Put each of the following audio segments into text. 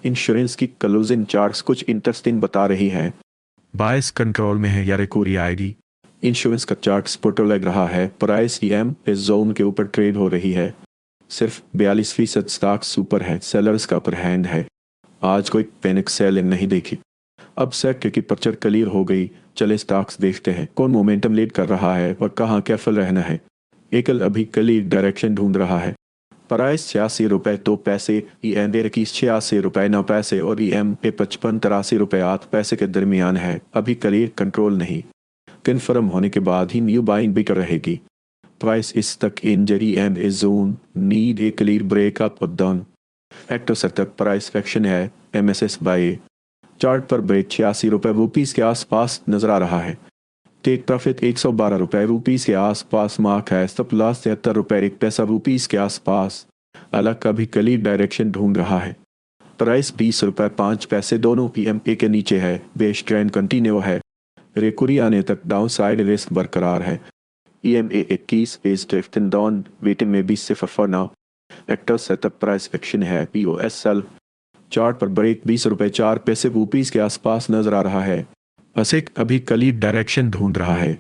Insurance की closing charts कुछ interesting बता रही है। बायस कंट्रोल में है या रिकवरी आएगी। इंश्योरेंस का चार्ट स्पोर्टो लग रहा है। प्राइस ईएम इस जोन के ऊपर ट्रेड हो रही है। सिर्फ 42% स्टॉक्स ऊपर है। सेलर्स का अपर हैंड है। आज कोई पैनिक सेल नहीं देखी। अब सेक्टर की पर्चर क्लियर हो गई। चले स्टॉक्स देखते हैं कौन मोमेंटम लीड कर रहा है और कहाँ केयरफुल रहना है। एकल अभी क्लियर डायरेक्शन ढूंढ रहा है। प्राइस 86 रुपए 2 पैसे, EM 86 रुपए 9 पैसे और EM 55 83 रुपए 8 पैसे के दरमियान है। अभी क्लियर कंट्रोल नहीं। कन्फर्म होने के बाद ही न्यू बाइंग भी कर रहेगी। प्राइस इस तक इंजरी and a zone need a clear breakup और down. Active setup price action है MSS बाय। चार्ट पर ब्रेक 86 रुपए के आसपास नजर आ रहा है। टेक प्रॉफिट 112 रुपए के आसपास मार्क है। स्टॉप लॉस 73 रुपए 1 पैसा के आसपास। अलग का भी क्लियर डायरेक्शन ढूंढ रहा है। प्राइस 20 रुपए 5 पैसे दोनों PMA के नीचे है। बेस ट्रेंड कंटिन्यू है। रिकवरी आने तक डाउन साइड रिस्क बरकरार है। EMA 21 is drifting down, waiting में 20 से for now. Actor setup price action है POSL। चार्ट पर ब्रेक 20 रुपए 4 पैसे के आसपास नजर आ रहा है। असिक अभी क्लियर डायरेक्शन ढूंढ रहा है।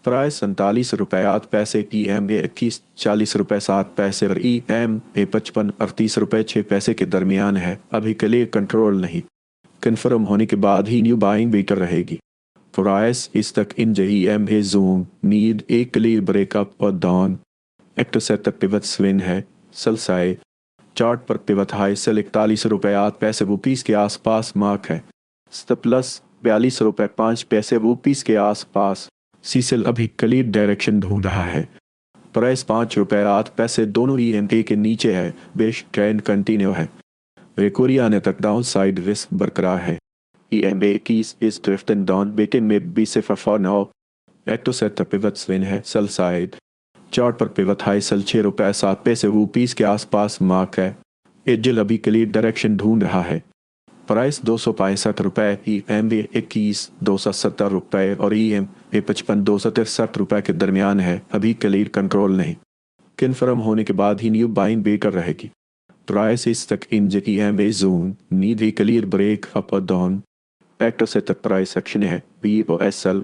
प्राइस 47 रुपए 8 पैसे, EMA 21 40 रुपए 7 पैसे और EM 55 38 रुपए 6 पैसे के दरमियान है। अभी क्लियर कंट्रोल नहीं। कन्फर्म होने के बाद ही न्यू बाइंग बेटर रहेगी। प्राइस इस तक इन EM है zone need a clear breakup और down. Active setup pivot swing है सेल साइड। चार्ट पर पिवट हाई सेल 41 रुपए 8 पैसे के आसपास मार्क है। स्टॉप लॉस 42 रुपए 5 पैसे के आसपास। सीसेल अभी क्लियर डायरेक्शन ढूंढ रहा है। प्राइस 5 रुपए 8 पैसे दोनों EMA के नीचे है। बेस ट्रेंड कंटिन्यू है। रिकवरी आने तक डाउन साइड रिस्क बरकरार है। EMA 21 is drifting down, waiting में 20 से for now. Active setup pivot swing है सेल साइड। चार्ट पर पिवट हाई सेल 6 रुपए 7 पैसे के आसपास मार्क है। एजिल अभी क्लियर डायरेक्शन ढूंढ रहा है। प्राइस 265 रुपए, EMA 21 270 रुपए और EM 55 263 रुपए के दरमियान है। अभी क्लियर कंट्रोल नहीं। कन्फर्म होने के बाद ही न्यू बाइंग बेकर रहेगी। प्राइस इस तक in EMA zone need a clear break up और down. Active setup price action है POSL।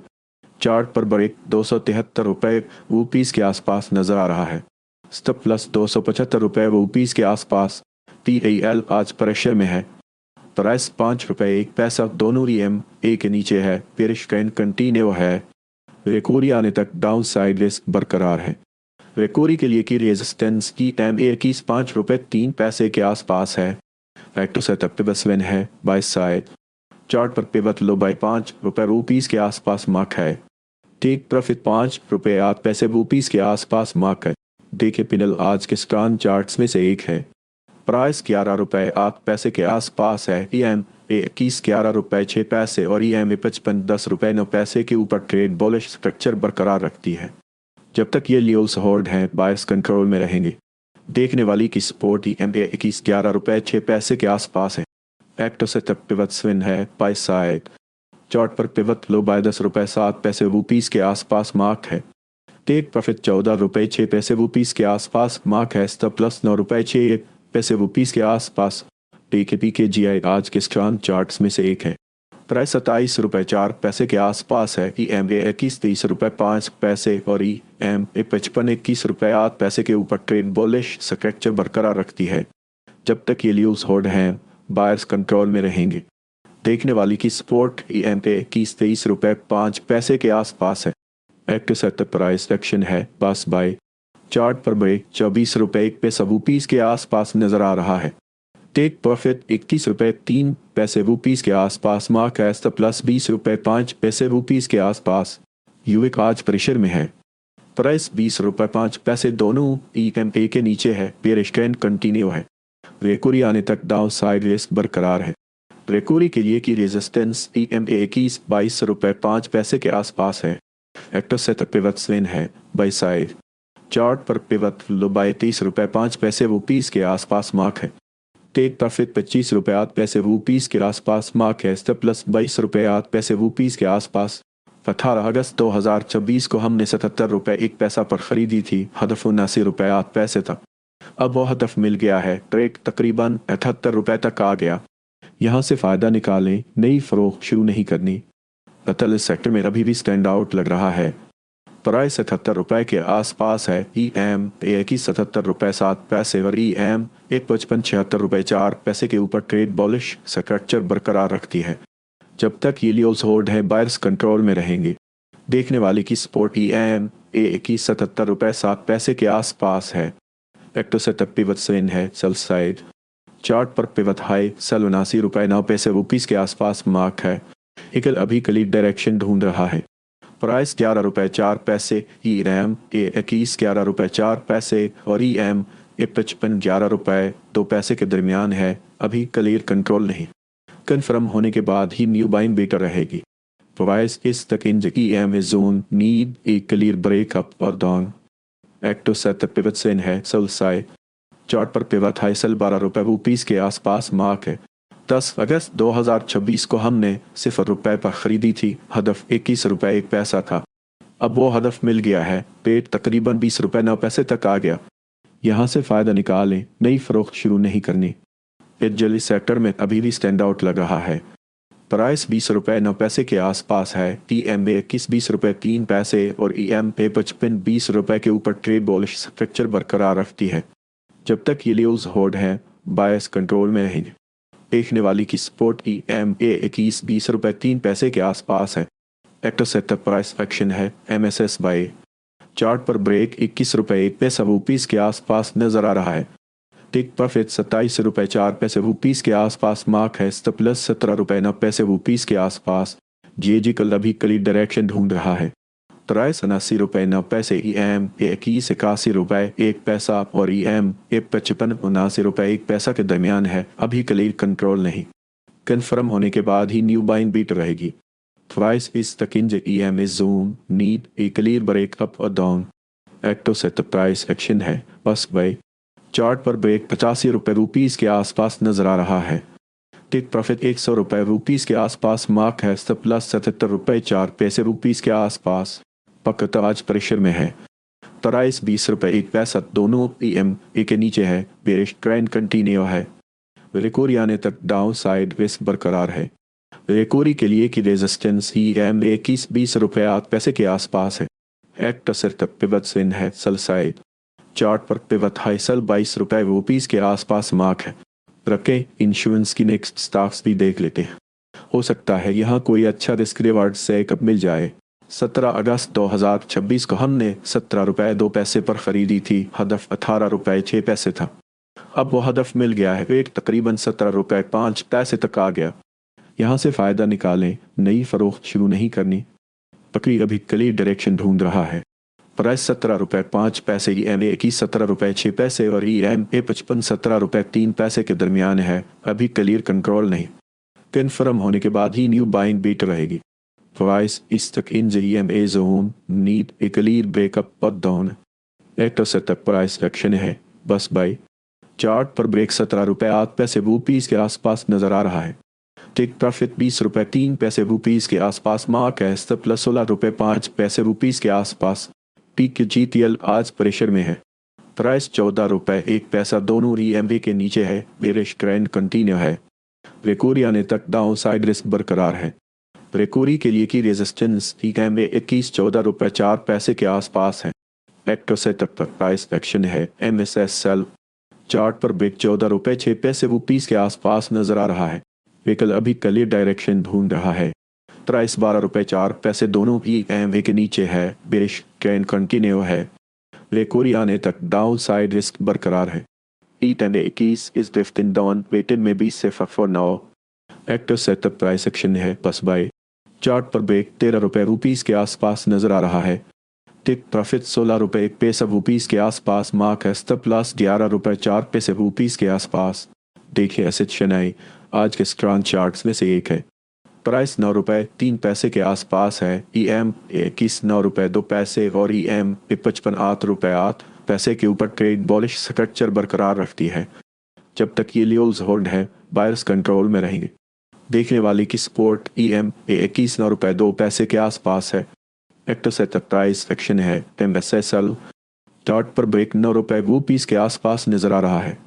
चार्ट पर ब्रेक 273 रुपए के आसपास नजर आ रहा है। स्टॉप लॉस 275 रुपए के आसपास। TAL आज प्रेशर में है। प्राइस 5 रुपए 1 पैसा दोनों EMA के नीचे है। बेरिश ट्रेंड कंटिन्यू है। रिकवरी आने तक डाउन साइड रिस्क बरकरार है। रिकवरी के लिए की रेजिस्टेंस EMA 21 5 रुपए 3 पैसे के आसपास है। एक्टर सेटअप पिवट स्विन है बाय साइड। चार्ट पर पिवट लो बाय 5 रुपए के आसपास मार्क है। टेक प्रॉफिट 5 रुपए 8 पैसे के आसपास मार्क है। देखे पिनल आज के स्ट्रॉन्ग चार्ट्स में से एक है। प्राइस 11 रुपए 8 पैसे के आसपास है। EMA 21 11 रुपए 6 पैसे और EMA 55 10 रुपए 9 पैसे के ऊपर ट्रेड बुलिश स्ट्रक्चर बरकरार रखती है। जब तक ये लेवल्स होल्ड हैं बायर्स कंट्रोल में रहेंगे। देखने वाली की सपोर्ट EMA 21 11 रुपए 6 पैसे के आसपास है। एक्टर सेटअप पिवट स्विन है बाय साइड। चार्ट पर पिवट लो बाय 10 रुपए 7 पैसे के आसपास मार्क है। टेक प्रॉफिट 14 रुपए 6 पैसे के आसपास मार्क है। स्टॉप लॉस 9 रुपए 6 पैसे के आसपास। TKPKGI आज के स्ट्रॉन्ग चार्ट्स में से एक है। प्राइस 27 रुपए 4 पैसे के आसपास है। EMA 21 30 रुपए 5 पैसे और EM 55 21 रुपए 8 पैसे के ऊपर ट्रेड बुलिश स्ट्रक्चर बरकरार रखती है। जब तक ये ल्यूज होल्ड हैं बायर्स कंट्रोल में रहेंगे। देखने वाली की सपोर्ट EMA 21 23 रुपए 5 पैसे के आसपास है। एक्टिव सेटअप प्राइस एक्शन है बस बाय। चार्ट पर ब्रेक 24 रुपए 1 पैसा के आसपास नजर आ रहा है। टेक प्रॉफिट 21 रुपए 3 पैसे के आसपास मार्क है। स्टॉप लॉस 20 रुपए 5 पैसे के आसपास। यूएक आज प्रेशर में है। प्राइस 20 रुपए 5 पैसे दोनों EMA के नीचे है। बेरिश ट्रेंड कंटिन्यू है। रिकवरी आने तक डाउन साइड रिस्क बरकरार है। रिकवरी के लिए की रेजिस्टेंस EMA 21 22 रुपए 5 पैसे के आसपास है। एक्टर सेटअप पिवट स्विन है बाय साइड। चार्ट पर पिवट लो बाय 30 रुपए 5 पैसे के आसपास मार्क है। टेक प्रॉफिट 25 रुपए 8 पैसे के आसपास मार्क है। स्टॉप लॉस 22 रुपए 8 पैसे के आसपास। 18 अगस्त 2024 को हमने 77 रुपए 1 पैसा पर खरीदी थी। हदफ 79 रुपए 8 पैसे तक। अब वो हदफ मिल गया है। ट्रेड तकरीबन 78 रुपए तक आ गया। यहाँ से फ़ायदा निकालें, नई फ़रोख्त शुरू नहीं करनी। कतल इस सेक्टर में अभी भी स्टैंड आउट लग रहा है। प्राइस 77 रुपये के आसपास है। EM 77 रुपये 7 पैसे और EM 155 76 रुपये 4 पैसे के ऊपर ट्रेड बॉलिश स्ट्रक्चर बरकरार रखती है। जब तक ये लियोल्स होल्ड है, बायर्स कंट्रोल में रहेंगे। देखने वाले की सपोर्ट EM 77 रुपये 7 पैसे के आसपास है। एक्टो सेटअप पिवट स्विंग है सेल साइड। चार्ट पर पिवट हाई सेल 79 रुपये 9 पैसे के आसपास मार्क है। इकल अभी क्लियर डायरेक्शन ढूंढ रहा है। प्राइस 11 रुपये 4 पैसे, EM 21 11 रुपये 4 पैसे और EM 55 11 रुपये 2 पैसे के दरमियान है। अभी क्लियर कंट्रोल नहीं। कन्फर्म होने के बाद ही न्यू बाइंग बेटर रहेगी। प्राइस इस तक in EM zone need a clear breakup और down. Active setup pivot swing है सेल साइड। चार्ट पर पिवट हाई सेल 12 रुपये 20 के आसपास मार्क है। 10 अगस्त 2026 को हमने ₹0 पर खरीदी थी। हदफ 21 रुपये 1 पैसा था। अब वो हदफ मिल गया है। पेट तकरीबन 20 रुपये 9 पैसे तक आ गया। यहाँ से फ़ायदा निकालें, नई फ़रोख्त शुरू नहीं करनी। जली सेक्टर में अभी भी स्टैंड आउट लग रहा है। प्राइस 20 रुपये 9 पैसे के आसपास है। TM 21 20 रुपये 3 पैसे और EM 55 20 रुपये के ऊपर ट्रेड बॉलिश स्ट्रक्चर बरकरार रखती है। जब तक ये लियोल्स होल्ड है, बायर्स कंट्रोल में रहेंगे। देखने वाली की सपोर्ट EM 21 20 रुपये 3 पैसे के आसपास है। एक्टर सेटअप प्राइस एक्शन है MSS बाय। चार्ट पर ब्रेक 21 रुपये 1 पैसा ₹20 के आसपास नजर आ रहा है। टिक प्रॉफिट 27 रुपये 4 पैसे ₹20 के आसपास मार्क है। स्टॉप लॉस 17 रुपये 9 पैसे ₹20 के आसपास। GAG कल अभी क्लियर डायरेक्शन ढूंढ रहा है। प्राइस 79 रुपये 9 पैसे, EM 21 81 रुपये 1 पैसा और EM 55 79 रुपये 1 पैसा के दरमियान है। अभी क्लियर कंट्रोल नहीं। कन्फर्म होने के बाद ही न्यू बाइंग बीट रहेगी। प्राइस इस तक in EM zone need a clear breakup और down. Active setup price action है बस बाय। चार्ट पर ब्रेक 85 रुपये ₹20 के आसपास नजर आ रहा है। टिक प्रॉफिट 100 रुपये ₹20 के आसपास मार्क है। स्टॉप लॉस 77 रुपये 4 पैसे ₹20 के आसपास। पकड़ आज प्रेशर में है। प्राइस 20 रुपये 1 पैसा दोनों EM के नीचे है। बेरिश ट्रेंड कंटिन्यू है। रिकवरी आने तक डाउन साइड रिस्क बरकरार है। रिकवरी के लिए की रेजिस्टेंस EM 21 20 रुपये 8 पैसे के आसपास है। एक्ट सेटअप पिवट स्विंग है सेल साइड। चार्ट पर पिवट हाई सेल 22 रुपये ₹20 के आसपास मार्क है। रखें इंश्योरेंस की नेक्स्ट स्टॉक्स भी देख लेते हैं। हो सकता है यहाँ कोई अच्छा रिस्क रिवार्ड से कब मिल जाए। 17 अगस्त 2026 को हमने 17 रुपये 2 पैसे पर खरीदी थी। हदफ 18 रुपये 6 पैसे था। अब वो हदफ मिल गया है। रेट तकरीबन 17 रुपये 5 पैसे तक आ गया। यहाँ से फ़ायदा निकालें, नई फ़रोख्त शुरू नहीं करनी। बकरी अभी क्लियर डायरेक्शन ढूंढ रहा है। प्राइस 17 रुपये 5 पैसे, EM 21 17 रुपये 6 पैसे और EM 55 17 रुपये 3 पैसे के दरमियान है। अभी क्लियर कंट्रोल नहीं। कन्फर्म होने के बाद ही न्यू बाइंग बीट रहेगी। प्राइस इस तक in EM zone need a clear breakup और down. Active setup price action है बस बाय। चार्ट पर ब्रेक 17 रुपये 8 पैसे ₹20 के आसपास नजर आ रहा है। टेक प्रॉफिट 20 रुपये 3 पैसे ₹20 के आसपास मार्क है। स्टॉप प्लस 16 रुपये 5 पैसे ₹20 के आसपास। पीक GTL आज प्रेशर में है। प्राइस 14 रुपये 1 पैसा दोनों EM के नीचे है। बेरिश ट्रेंड कंटिन्यू है। रिकवरी आने तक डाउन साइड रिस्क बरकरार है। रिकवरी के लिए की रेजिस्टेंस EM 21 14 रुपये 4 पैसे के आसपास है। एक्टो सेटअप पर प्राइस एक्शन है MSS सेल। चार्ट पर ब्रेक 14 रुपये 6 पैसे ₹20 के आसपास नजर आ रहा है। व्हीकल अभी क्लियर डायरेक्शन ढूंढ रहा है। प्राइस 12 रुपये 4 पैसे दोनों EM के नीचे है। बेरिश ट्रेंड कंटिन्यू है। रिकवरी आने तक डाउन साइड रिस्क बरकरार है। EM 21 इस ड्रिफ्टिंग डाउन, वेटेड में 20 से for now. Active setup price action है बस बाय। चार्ट पर ब्रेक 13 रुपये ₹20 के आसपास नजर आ रहा है। टिक प्रॉफिट 16 रुपये 1 पैसा ₹20 के आसपास मार्क है। स्टॉप लॉस 11 रुपये 4 पैसे ₹20 के आसपास। देखिए एसिड शनाई आज के स्ट्रॉन्ग चार्ट्स में से एक है। प्राइस 9 रुपये 3 पैसे के आसपास है। EM 21 9 रुपये 2 पैसे और EM 55 8 रुपये 8 पैसे के ऊपर ट्रेड बॉलिश स्ट्रक्चर बरकरार रखती है। जब तक ये लियोल्स होल्ड है, बायर्स कंट्रोल में रहेंगे। देखने वाले की सपोर्ट EM 21 9 रुपये 2 पैसे के आसपास है। एक्टो सेटअप प्राइस एक्शन है MSSL। चार्ट पर ब्रेक 9 रुपये ₹20 के आसपास नजर आ रहा है।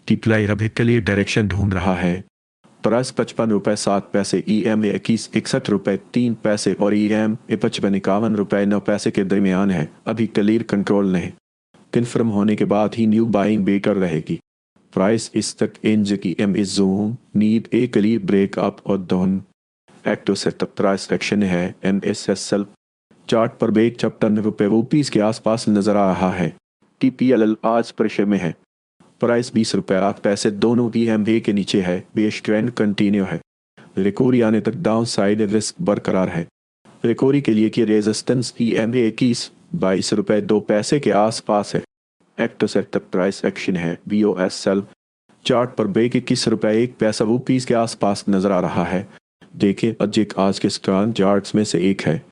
टिप्लाई अभी क्लियर डायरेक्शन ढूंढ रहा है। प्राइस 55 रुपये 7 पैसे, EMA 21 61 रुपये 3 पैसे और EMA 55 51 रुपये 9 पैसे के दरमियान है। अभी क्लियर कंट्रोल नहीं कन्फर्म होने के बाद ही न्यू बाइंग बेकर रहेगी। प्राइस इस तक इंज की एम इज zone need a clear break up और down active setup price action है। MSSL चार्ट पर ब्रेक 56 रुपये के आसपास नजर आ रहा है। TPLL आज प्रेशर में है। प्राइस 20 रुपये 8 पैसे दोनों EMA के नीचे है। बेस ट्रेंड कंटिन्यू है। रिकवरी आने तक डाउन साइड रिस्क बरकरार है। रिकवरी के लिए की रेजिस्टेंस EMA 21 22 रुपये 2 पैसे के आसपास है। एक्टिव सेटअप प्राइस एक्शन है। BOSL चार्ट पर ब्रेक 21 रुपये 1 पैसा के आसपास नजर आ रहा है। देखें अजिक आज के स्ट्रॉन्ग चार्ट्स में से एक है।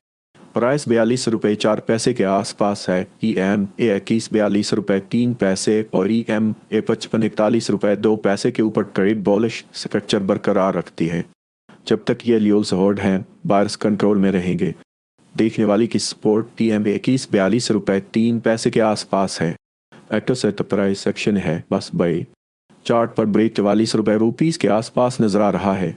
प्राइस 42 रुपये 4 पैसे के आसपास है। EMA 21 42 रुपये 3 पैसे और EMA 55 41 रुपये 2 पैसे के ऊपर ट्रेड बॉलिश स्ट्रक्चर बरकरार रखती है। जब तक ये लियोल्स होल्ड हैं बायर्स कंट्रोल में रहेंगे। देखने वाली की सपोर्ट EMA 21 42 रुपये 3 पैसे के आसपास है। एक्टिव सेटअप प्राइस सेक्शन है बस बाई चार्ट पर ब्रेक 44 रुपये के आसपास नजर आ रहा है।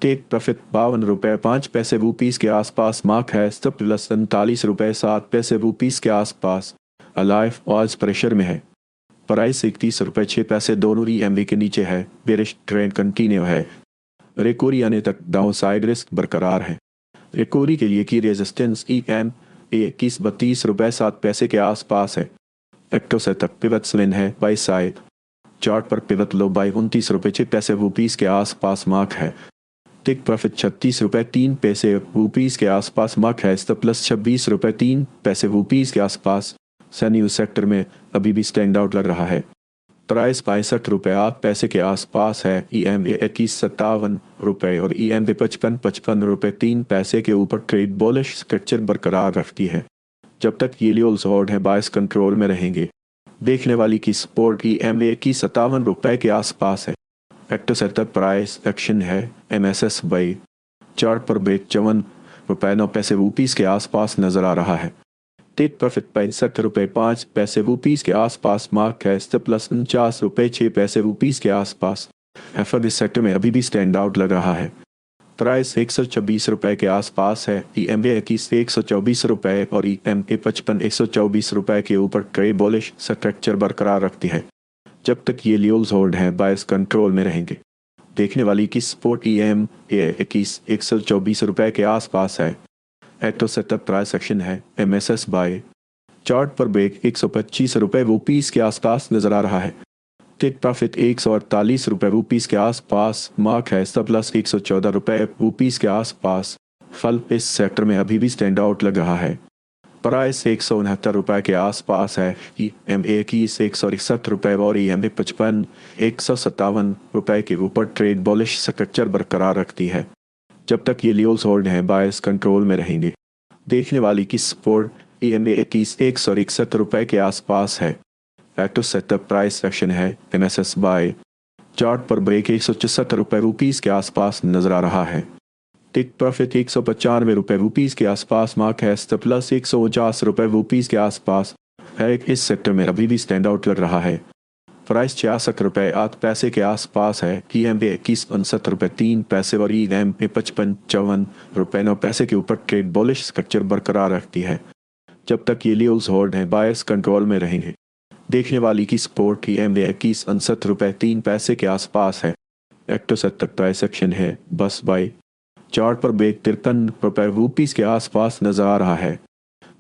टेक प्रॉफिट 52 रुपये 5 पैसे के आसपास मार्क है। स्टॉप प्लस 39 रुपये 7 पैसे के आसपास। अलाइव आज प्रेशर में है। प्राइस 31 रुपये 6 पैसे दोनों EMA के नीचे है। बेरिश ट्रेंड कंटिन्यू है। रिकवरी आने तक डाउन साइड रिस्क बरकरार है। रिकवरी के लिए की रेजिस्टेंस EMA 21 32 रुपये 7 पैसे के आसपास है। एक्टिव सेटअप पिवट स्विन है बाई साइड चार्ट पर पिवट लो बाई 29 रुपये 6 पैसे के आसपास मार्क है। टेक प्रॉफिट 36 रुपये 3 पैसे के आसपास मार्क है। स्टॉप प्लस 26 रुपये 3 पैसे के आसपास। सैन्यू सेक्टर में अभी भी स्टैंड आउट लग रहा है। प्राइस 65 रुपये 8 पैसे के आसपास है। EMA 21 57 रुपये और EMA 55 55 रुपये 3 पैसे के ऊपर ट्रेड बॉलिश स्ट्रक्चर बरकरार रखती है। जब तक ये लियोल्स होल्ड है बायर्स कंट्रोल में रहेंगे। देखने वाली की सपोर्ट EMA 57 रुपये के आसपास है। एक्टिव सेटअप प्राइस एक्शन है। MSS बाई चार्ट पर ब्रेक 54 रुपये 9 पैसे के आसपास नजर आ रहा है। टेक प्रॉफिट 65 रुपये 5 पैसे के आसपास मार्क है। स्टॉप प्लस 49 रुपये 6 पैसे के आसपास। एफर इस सेक्टर में अभी भी स्टैंड आउट लग रहा है। प्राइस 126 रुपये के आसपास है। EMA 21 124 रुपये और EMA 55 124 रुपये के ऊपर ट्रेड बॉलिश स्ट्रक्चर बरकरार रखती है। जब तक ये लियोल्स होल्ड हैं बायर्स कंट्रोल में रहेंगे। देखने वाली की सपोर्ट EMA 21 124 रुपये के आसपास है। एक्टिव सेटअप प्राइस एक्शन है। MSS बाय चार्ट पर ब्रेक 125 रुपये के आसपास नजर आ रहा है। टेक प्रॉफिट 148 रुपये के आसपास मार्क है। स्टॉप प्लस 114 रुपये के आसपास। फल इस सेक्टर में अभी भी स्टैंड आउट लग रहा है। प्राइस 169 रुपये के आसपास है। EMA 161 रुपये और EMA 55 157 रुपये के ऊपर ट्रेड बॉलिश स्ट्रक्चर बरकरार रखती है। जब तक ये लियोल्स होल्ड हैं बायर्स कंट्रोल में रहेंगे। देखने वाली की सपोर्ट EMA 161 रुपये के आसपास है। एक्टिव सेटअप प्राइस सेक्शन है। MSS बाय चार्ट पर ब्रेक 164 रुपये के आसपास नजर आ रहा है। टेक प्रॉफिट 195 रुपये के आसपास मार्क है। स्टॉप प्लस 149 रुपये के आसपास है। इस सेक्टर में अभी भी स्टैंड आउट लग रहा है। प्राइस 66 रुपये 8 पैसे के आसपास है। EMA 21 59 रुपये 3 पैसे और EMA 55 54 रुपये 9 पैसे के ऊपर ट्रेड बॉलिश स्ट्रक्चर बरकरार रखती है। जब तक ये लियोल्स होल्ड हैं बायर्स कंट्रोल में रहेंगे। देखने वाली की सपोर्ट EMA 21 59 रुपये 3 पैसे के आसपास है। एक्टिव सेटअप प्राइस एक्शन है बस बाई चार्ट पर ब्रेक 53 रुपये के आसपास नजर आ रहा है।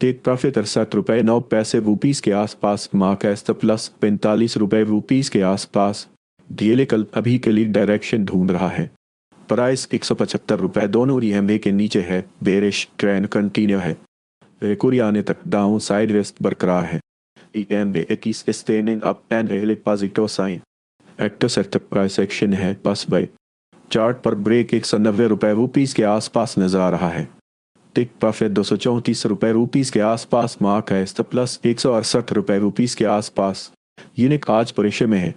टेक प्रॉफिट 68 रुपये 9 पैसे के आसपास मार्क है। स्टॉप प्लस 45 रुपये के आसपास। DLA कल अभी के लिए डायरेक्शन ढूंढ रहा है। प्राइस 175 रुपये दोनों EMA के नीचे है। बेरिश ट्रेंड कंटिन्यू है। रिकवरी आने तक डाउन साइड रिस्क बरकरार है। EMA 21 standing up and really positive sign. Active setup price action है बस बाई चार्ट पर ब्रेक 190 रुपये के आसपास नजर आ रहा है। टेक प्रॉफिट 234 रुपये के आसपास मार्क है। स्टॉप प्लस 168 रुपये के आसपास। यूनिक आज प्रेशर में है।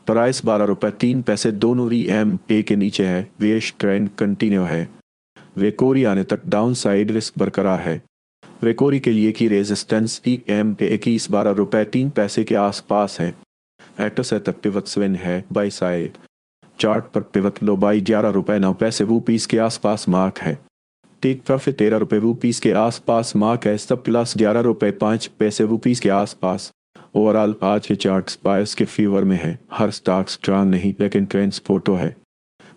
प्राइस 12 रुपये 3 पैसे दोनों EMA के नीचे है। बेरिश ट्रेंड कंटिन्यू है। रिकवरी आने तक डाउन साइड रिस्क बरकरार है। रिकवरी के लिए की रेजिस्टेंस EMA 21 12 रुपये 3 पैसे के आसपास है। एक्टिव सेटअप पिवट स्विंग है बाई साइड चार्ट पर पिवट लो बाई ₹11.09 के आसपास मार्क है। टेक प्रॉफिट ₹13 के आसपास मार्क है। सब प्लस ₹11.05 के आसपास। ओवरऑल आज के चार्ट्स बायर्स के फेवर में है। हर स्टॉक स्ट्रांग नहीं लेकिन ट्रेंड्स फोटो है।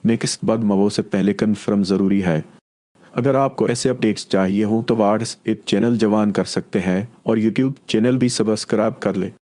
नेक्स्ट बद मवो से पहले कन्फर्म ज़रूरी है। अगर आपको ऐसे अपडेट्स चाहिए हों तो व्हाट्सएप चैनल ज्वाइन कर सकते हैं और यूट्यूब चैनल भी सब्सक्राइब कर ले।